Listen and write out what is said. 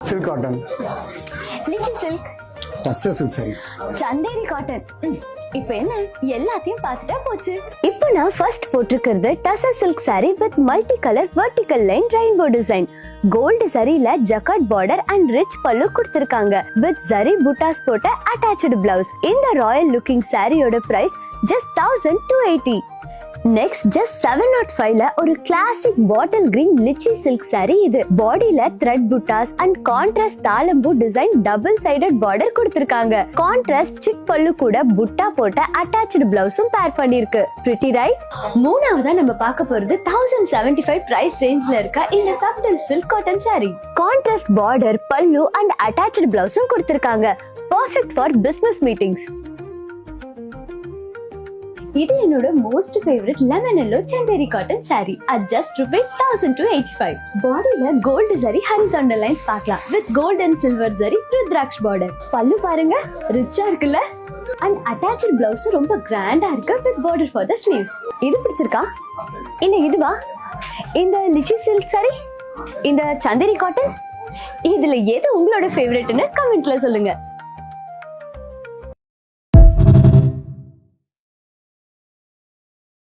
Silk cotton, litchi silk, tussar silk sari, Chanderi cotton. இப்போ என்ன எல்லாத்தையும் பார்த்துட்டா போச்சு. இப்போ நான் ஃபர்ஸ்ட் போட்டிருக்கிறது tussar silk saree with multi colour vertical line rainbow design. Gold சரியில jacquard border and rich pallu கொடுத்திருக்காங்க வித் ஜரி புட்டாஸ் போட்ட அட்டாச்டு பிளவுஸ். இந்த ராயல் லுக்கிங் சாரியோட பிரைஸ் just 1280. நெக்ஸ்ட் ஜஸ்ட் 705ல ஒரு classic bottle green litchi silk saree. இது பாடியில த்ரெட் புட்டாஸ் அண்ட் கான்ட்ராஸ்ட் தாளம்பூ டிசைன் டபுள் சைடட் பார்டர் கொடுத்திருக்காங்க. கான்ட்ராஸ்ட் சிக் பல்லு கூட புட்டா போட்ட அட்டாச்டு பிளவுஸும் பேர் பண்ணிருக்கு. Pretty right? மூணாவதா நம்ம பார்க்க போறது 1075 பிரைஸ் ரேஞ்ச்ல இருக்க இந்த subtle silk cotton saree. Contrast border, pallu and attached பிளவுஸும் கொடுத்திருக்காங்க. Perfect for business meetings. இது என்னோட most favourite lemon yellow Chanderi cotton saree at just ₹1285. பாடியில கோல்டு ஜரி ஹரிசாண்டல் லைன்ஸ் பார்க்கலாம் with gold and silver zari Rudraksh border. Pallu பாருங்க ரிச்சா இருக்குல்ல, அண்ட் அட்டாச்டு பிளவுஸ் ரொம்ப கிராண்டா இருக்கு with border for the sleeves. இது பிடிச்சிருக்கா? இல்ல இதுவா? இந்த லிச்சி சில்க் saree, இந்த சந்தேரி காட்டன், இதுல எது உங்களோட ஃபேவரட்னு கமெண்ட்ல சொல்லுங்க.